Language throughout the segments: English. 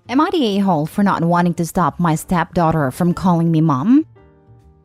Am I the a-hole for not wanting to stop my stepdaughter from calling me mom?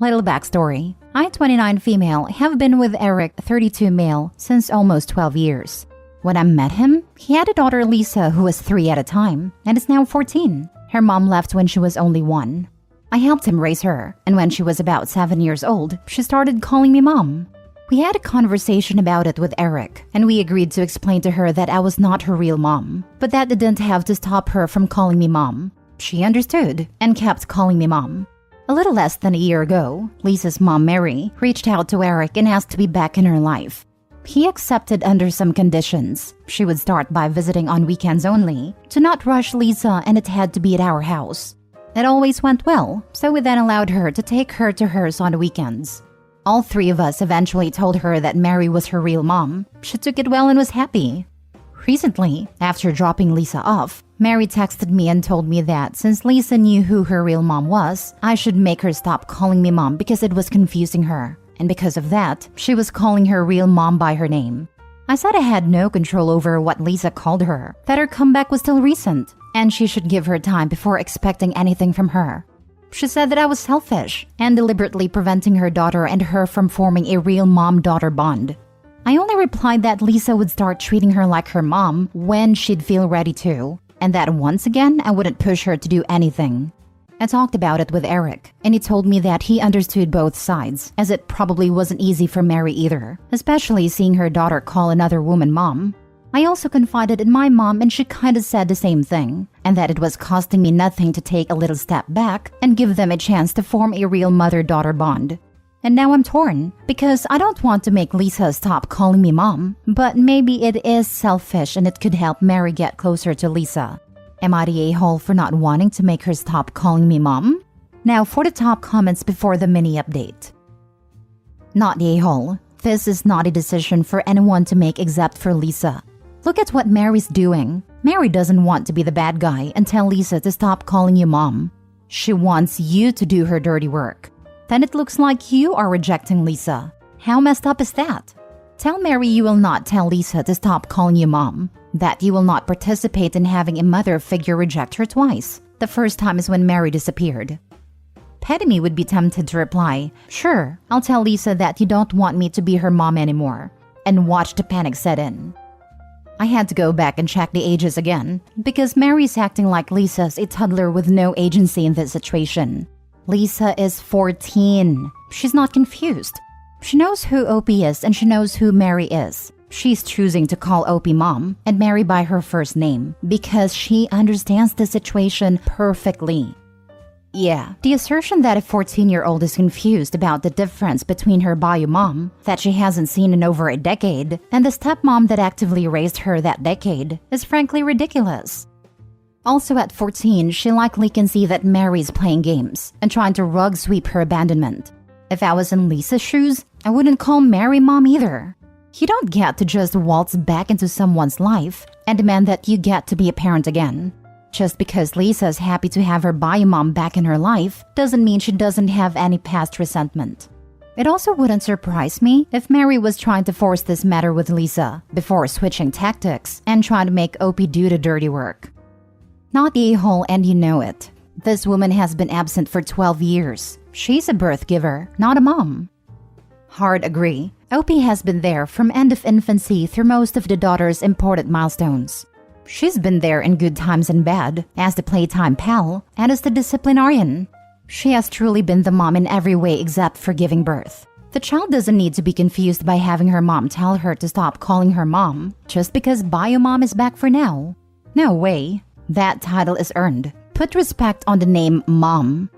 Little backstory. I, 29 female, have been with Eric, 32 male, since almost 12 years. When I met him, he had a daughter Lisa who was 3 at a time and is now 14. Her mom left when she was only 1. I helped him raise her, and when she was about 7 years old, she started calling me mom. We had a conversation about it with Eric, and we agreed to explain to her that I was not her real mom, but that didn't have to stop her from calling me mom. She understood and kept calling me mom. A little less than a year ago, Lisa's mom, Mary, reached out to Eric and asked to be back in her life. He accepted under some conditions. She would start by visiting on weekends only, to not rush Lisa, and it had to be at our house. It always went well, so we then allowed her to take her to hers on the weekends. All 3 of us eventually told her that Mary was her real mom. She took it well and was happy. Recently, after dropping Lisa off, Mary texted me and told me that since Lisa knew who her real mom was, I should make her stop calling me mom because it was confusing her. And because of that, she was calling her real mom by her name. I said I had no control over what Lisa called her, that her comeback was still recent, and she should give her time before expecting anything from her. She said that I was selfish and deliberately preventing her daughter and her from forming a real mom-daughter bond. I only replied that Lisa would start treating her like her mom when she'd feel ready to, and that once again I wouldn't push her to do anything. I talked about it with Eric, and he told me that he understood both sides, as it probably wasn't easy for Mary either, especially seeing her daughter call another woman mom. I also confided in my mom, and she kinda said the same thing, and that it was costing me nothing to take a little step back and give them a chance to form a real mother-daughter bond. And now I'm torn, because I don't want to make Lisa stop calling me mom, but maybe it is selfish and it could help Mary get closer to Lisa. Am I the a-hole for not wanting to make her stop calling me mom? Now for the top comments before the mini update. Not the a-hole. This is not a decision for anyone to make except for Lisa. Look at what Mary's doing. Mary doesn't want to be the bad guy and tell Lisa to stop calling you mom. She wants you to do her dirty work. Then it looks like you are rejecting Lisa. How messed up is that? Tell Mary you will not tell Lisa to stop calling you mom. That you will not participate in having a mother figure reject her twice. The first time is when Mary disappeared. Petty me would be tempted to reply, "Sure, I'll tell Lisa that you don't want me to be her mom anymore," and watch the panic set in. I had to go back and check the ages again, because Mary's acting like Lisa's a toddler with no agency in this situation. Lisa is 14. She's not confused. She knows who Opie is and she knows who Mary is. She's choosing to call Opie mom and Mary by her first name because she understands the situation perfectly. Yeah, the assertion that a 14-year-old is confused about the difference between her bio mom, that she hasn't seen in over a decade, and the stepmom that actively raised her that decade, is frankly ridiculous. Also at 14, she likely can see that Mary's playing games and trying to rug sweep her abandonment. If I was in Lisa's shoes, I wouldn't call Mary mom either. You don't get to just waltz back into someone's life and demand that you get to be a parent again. Just because Lisa's happy to have her bio mom back in her life doesn't mean she doesn't have any past resentment. It also wouldn't surprise me if Mary was trying to force this matter with Lisa before switching tactics and trying to make Opie do the dirty work. Not the a-hole, and you know it. This woman has been absent for 12 years. She's a birth giver, not a mom. Hard agree. Opie has been there from end of infancy through most of the daughter's important milestones. She's been there in good times and bad, as the playtime pal, and as the disciplinarian. She has truly been the mom in every way except for giving birth. The child doesn't need to be confused by having her mom tell her to stop calling her mom just because bio mom is back for now. No way. That title is earned. Put respect on the name mom.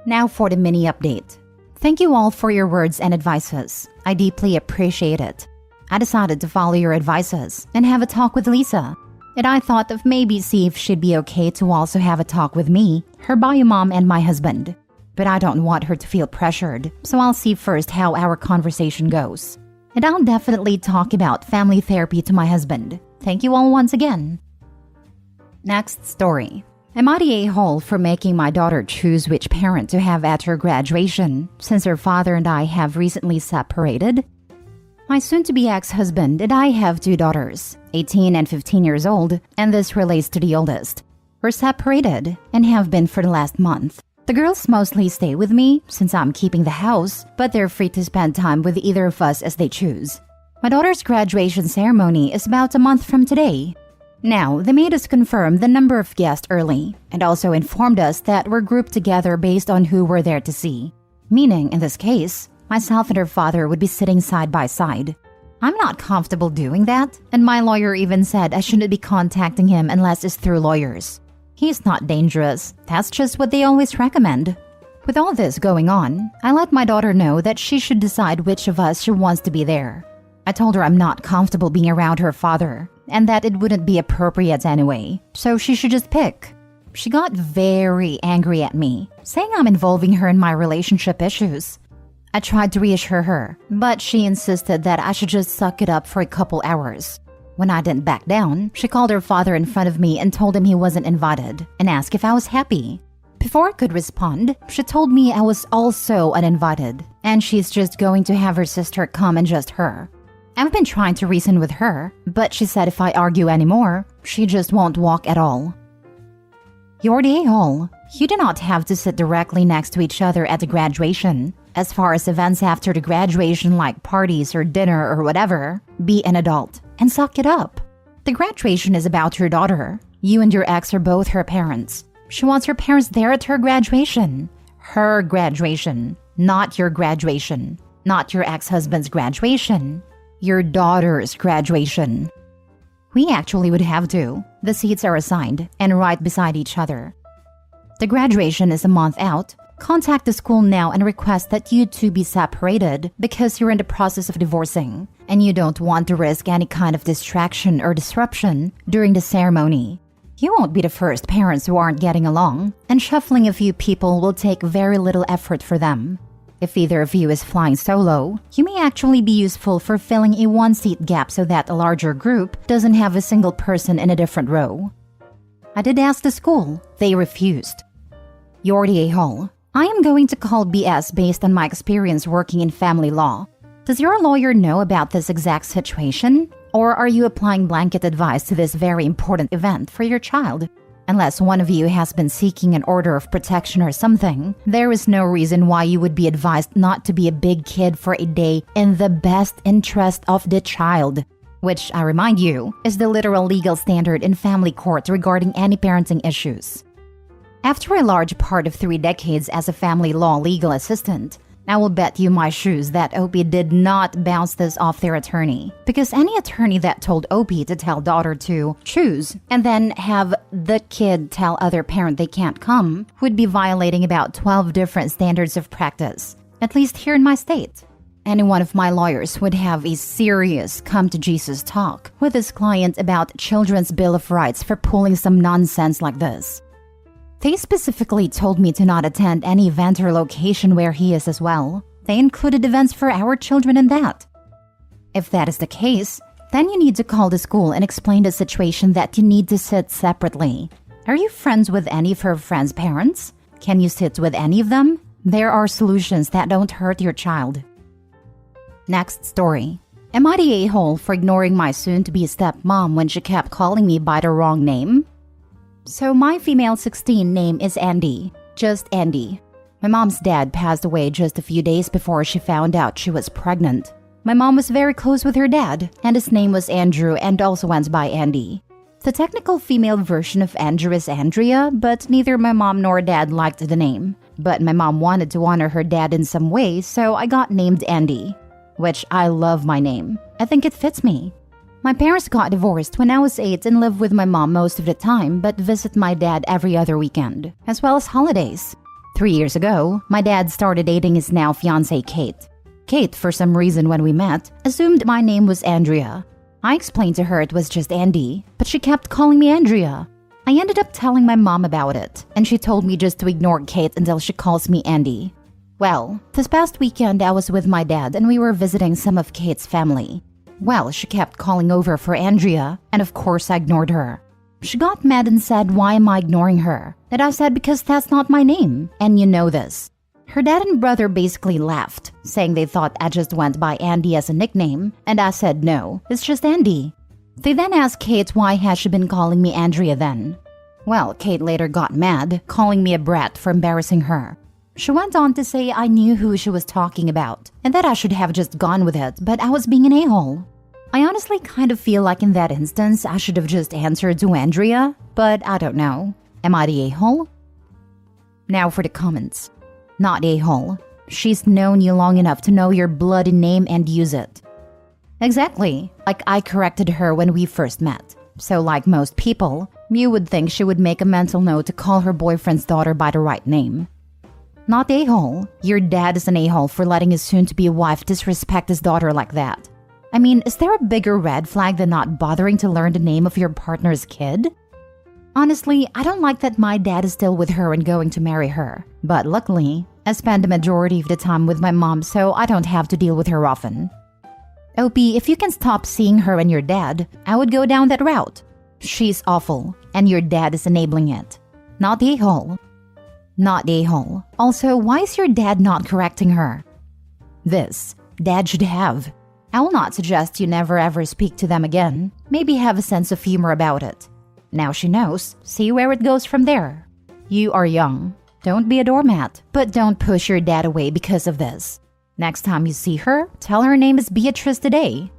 Now for the mini update. Thank you all for your words and advices. I deeply appreciate it. I decided to follow your advices and have a talk with Lisa. And I thought of maybe see if she'd be okay to also have a talk with me, her bio mom, and my husband. But I don't want her to feel pressured, so I'll see first how our conversation goes. And I'll definitely talk about family therapy to my husband. Thank you all once again. Next story. Am I the a-hole for making my daughter choose which parent to have at her graduation, since her father and I have recently separated? My soon-to-be ex-husband and I have 2 daughters, 18 and 15 years old, and this relates to the oldest. We're separated and have been for the last month. The girls mostly stay with me since I'm keeping the house, but they're free to spend time with either of us as they choose. My daughter's graduation ceremony is about a month from today. Now, they made us confirm the number of guests early and also informed us that we're grouped together based on who we're there to see. Meaning, in this case, myself and her father would be sitting side by side. I'm not comfortable doing that, and my lawyer even said I shouldn't be contacting him unless it's through lawyers. He's not dangerous, that's just what they always recommend. With all this going on, I let my daughter know that she should decide which of us she wants to be there. I told her I'm not comfortable being around her father, and that it wouldn't be appropriate anyway, so she should just pick. She got very angry at me, saying I'm involving her in my relationship issues. I tried to reassure her, but she insisted that I should just suck it up for a couple hours. When I didn't back down, she called her father in front of me and told him he wasn't invited and asked if I was happy. Before I could respond, she told me I was also uninvited and she's just going to have her sister come and just her. I've been trying to reason with her, but she said if I argue anymore, she just won't walk at all. You're the a-hole. You do not have to sit directly next to each other at the graduation. As far as events after the graduation like parties or dinner or whatever, be an adult and suck it up. The graduation is about your daughter. You and your ex are both her parents. She wants her parents there at her graduation. Her graduation, not your graduation. Not your ex-husband's graduation. Your daughter's graduation. We actually would have to. The seats are assigned and right beside each other. The graduation is a month out. Contact the school now and request that you two be separated because you're in the process of divorcing and you don't want to risk any kind of distraction or disruption during the ceremony. You won't be the first parents who aren't getting along, and shuffling a few people will take very little effort for them. If either of you is flying solo, you may actually be useful for filling a one-seat gap so that a larger group doesn't have a single person in a different row. I did ask the school. They refused. You're the a-hole. I am going to call BS based on my experience working in family law. Does your lawyer know about this exact situation? Or are you applying blanket advice to this very important event for your child? Unless one of you has been seeking an order of protection or something, there is no reason why you would be advised not to be a big kid for a day in the best interest of the child, which, I remind you, is the literal legal standard in family court regarding any parenting issues. After a large part of 3 decades as a family law legal assistant, I will bet you my shoes that Opie did not bounce this off their attorney, because any attorney that told Opie to tell daughter to choose and then have the kid tell other parent they can't come would be violating about 12 different standards of practice, at least here in my state. Any one of my lawyers would have a serious come-to-Jesus talk with his client about Children's Bill of Rights for pulling some nonsense like this. They specifically told me to not attend any event or location where he is as well. They included events for our children in that. If that is the case, then you need to call the school and explain the situation that you need to sit separately. Are you friends with any of her friends' parents? Can you sit with any of them? There are solutions that don't hurt your child. Next story. Am I the a-hole for ignoring my soon-to-be stepmom when she kept calling me by the wrong name? So my female 16 name is Andy, just Andy. My mom's dad passed away just a few days before she found out she was pregnant. My mom was very close with her dad, and his name was Andrew and also went by Andy. The technical female version of Andrew is Andrea, but neither my mom nor dad liked the name. But my mom wanted to honor her dad in some way, so I got named Andy, which I love my name. I think it fits me. My parents got divorced when I was 8 and lived with my mom most of the time, but visit my dad every other weekend, as well as holidays. 3 years ago, my dad started dating his now fiancée Kate. Kate, for some reason when we met, assumed my name was Andrea. I explained to her it was just Andy, but she kept calling me Andrea. I ended up telling my mom about it, and she told me just to ignore Kate until she calls me Andy. Well, this past weekend I was with my dad and we were visiting some of Kate's family. Well, she kept calling over for Andrea, and of course I ignored her. She got mad and said, "Why am I ignoring her?" And I said, "Because that's not my name, and you know this." Her dad and brother basically laughed, saying they thought I just went by Andy as a nickname, and I said no, it's just Andy. They then asked Kate why has she been calling me Andrea then. Well, Kate later got mad, calling me a brat for embarrassing her. She went on to say I knew who she was talking about, and that I should have just gone with it, but I was being an a-hole. I honestly kind of feel like in that instance I should have just answered to Andrea, but I don't know. Am I the a-hole? Now for the comments. Not a-hole. She's known you long enough to know your bloody name and use it. Exactly. Like I corrected her when we first met. So like most people, you would think she would make a mental note to call her boyfriend's daughter by the right name. Not a-hole. Your dad is an a-hole for letting his soon-to-be wife disrespect his daughter like that. I mean, is there a bigger red flag than not bothering to learn the name of your partner's kid? Honestly, I don't like that my dad is still with her and going to marry her. But luckily, I spend the majority of the time with my mom, so I don't have to deal with her often. Opie, if you can stop seeing her and your dad, I would go down that route. She's awful, and your dad is enabling it. Not the a-hole. Not the a-hole. Also, why is your dad not correcting her? This, dad should have. I will not suggest you never ever speak to them again. Maybe have a sense of humor about it. Now she knows. See where it goes from there. You are young. Don't be a doormat, but don't push your dad away because of this. Next time you see her, tell her name is Beatrice today.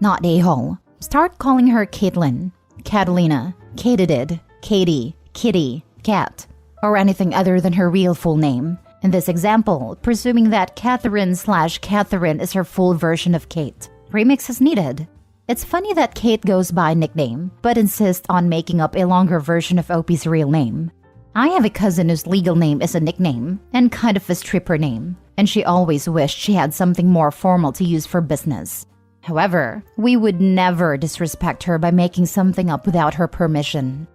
Not a-hole. Start calling her Caitlin, Catalina, Katedid, Katie, Kitty, Cat, or anything other than her real full name. In this example, presuming that Catherine/Catherine is her full version of Kate. Remix is needed. It's funny that Kate goes by nickname, but insists on making up a longer version of Opie's real name. I have a cousin whose legal name is a nickname, and kind of a stripper name, and she always wished she had something more formal to use for business. However, we would never disrespect her by making something up without her permission.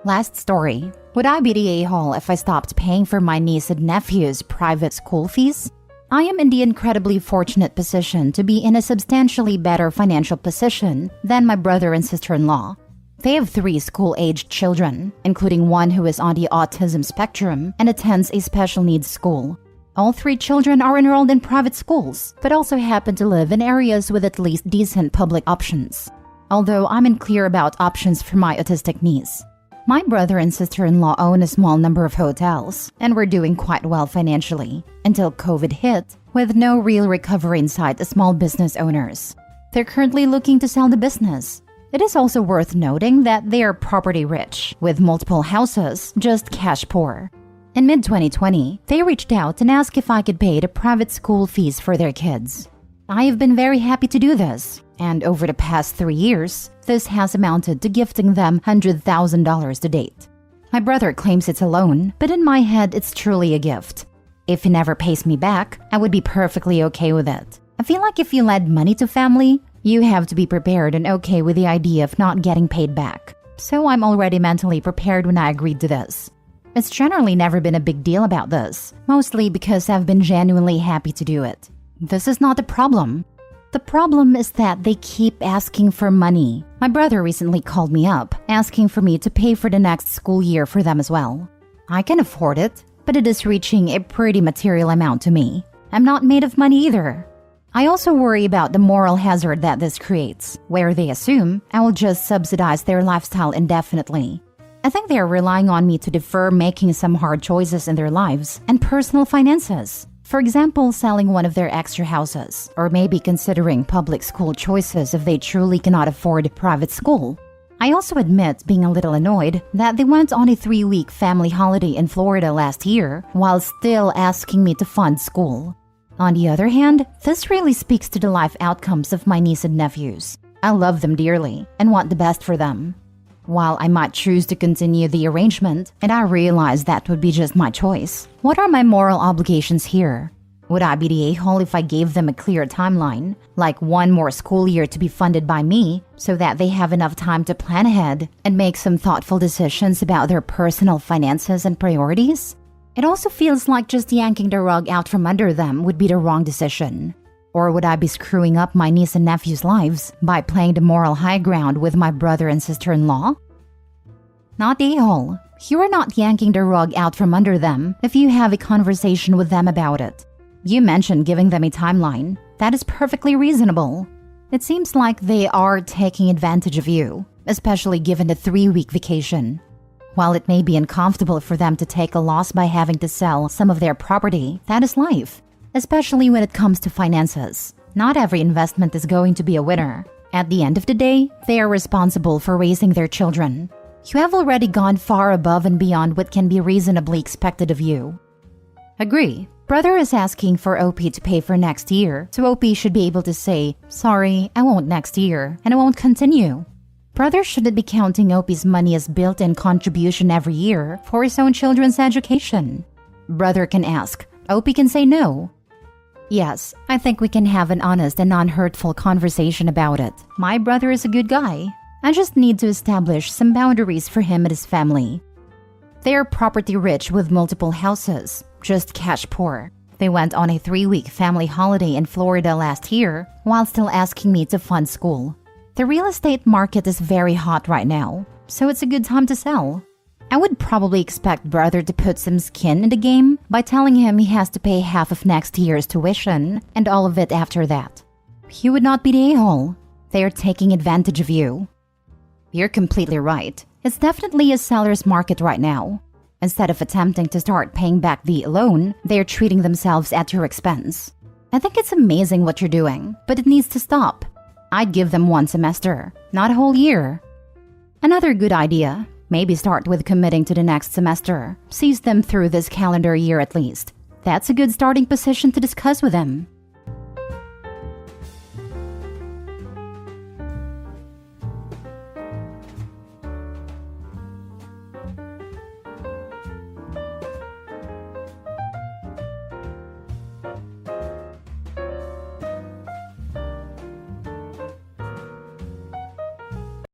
Last story. Would I be the a-hole if I stopped paying for my niece and nephew's private school fees? I am in the incredibly fortunate position to be in a substantially better financial position than my brother and sister-in-law. They have 3 school-aged children, including one who is on the autism spectrum and attends a special needs school. All 3 children are enrolled in private schools, but also happen to live in areas with at least decent public options. Although I'm unclear about options for my autistic niece. My brother and sister-in-law own a small number of hotels, and were doing quite well financially, until COVID hit, with no real recovery in sight as small business owners. They're currently looking to sell the business. It is also worth noting that they are property rich, with multiple houses, just cash poor. In mid-2020, they reached out and asked if I could pay the private school fees for their kids. I have been very happy to do this, and over the past 3 years, this has amounted to gifting them $100,000 to date. My brother claims it's a loan, but in my head it's truly a gift. If he never pays me back, I would be perfectly okay with it. I feel like if you lend money to family, you have to be prepared and okay with the idea of not getting paid back. So I'm already mentally prepared when I agreed to this. It's generally never been a big deal about this, mostly because I've been genuinely happy to do it. This is not the problem. The problem is that they keep asking for money. My brother recently called me up, asking for me to pay for the next school year for them as well. I can afford it, but it is reaching a pretty material amount to me. I'm not made of money either. I also worry about the moral hazard that this creates, where they assume I will just subsidize their lifestyle indefinitely. I think they are relying on me to defer making some hard choices in their lives and personal finances. For example, selling one of their extra houses, or maybe considering public school choices if they truly cannot afford private school. I also admit being a little annoyed that they went on a 3-week family holiday in Florida last year while still asking me to fund school. On the other hand, this really speaks to the life outcomes of my niece and nephews. I love them dearly and want the best for them. While I might choose to continue the arrangement, and I realize that would be just my choice, what are my moral obligations here? Would I be the a-hole if I gave them a clear timeline, like 1 more school year to be funded by me, so that they have enough time to plan ahead and make some thoughtful decisions about their personal finances and priorities? It also feels like just yanking the rug out from under them would be the wrong decision. Or would I be screwing up my niece and nephew's lives by playing the moral high ground with my brother and sister-in-law? Not a-hole. You are not yanking the rug out from under them if you have a conversation with them about it. You mentioned giving them a timeline. That is perfectly reasonable. It seems like they are taking advantage of you, especially given the 3-week vacation. While it may be uncomfortable for them to take a loss by having to sell some of their property, that is life, especially when it comes to finances. Not every investment is going to be a winner. At the end of the day, they are responsible for raising their children. You have already gone far above and beyond what can be reasonably expected of you. Agree. Brother is asking for OP to pay for next year, so OP should be able to say, "Sorry, I won't next year, and I won't continue." Brother shouldn't be counting OP's money as built-in contribution every year for his own children's education. Brother can ask, OP can say no. Yes, I think we can have an honest and non-hurtful conversation about it. My brother is a good guy. I just need to establish some boundaries for him and his family. They are property rich with multiple houses, just cash poor. They went on a 3-week family holiday in Florida last year while still asking me to fund school. The real estate market is very hot right now, so it's a good time to sell. I would probably expect brother to put some skin in the game by telling him he has to pay half of next year's tuition and all of it after that. He would not be the a-hole. They are taking advantage of you. You're completely right. It's definitely a seller's market right now. Instead of attempting to start paying back the loan, they are treating themselves at your expense. I think it's amazing what you're doing, but it needs to stop. I'd give them 1 semester, not a whole year. Another good idea, maybe start with committing to the next semester. Sees them through this calendar year at least. That's a good starting position to discuss with them.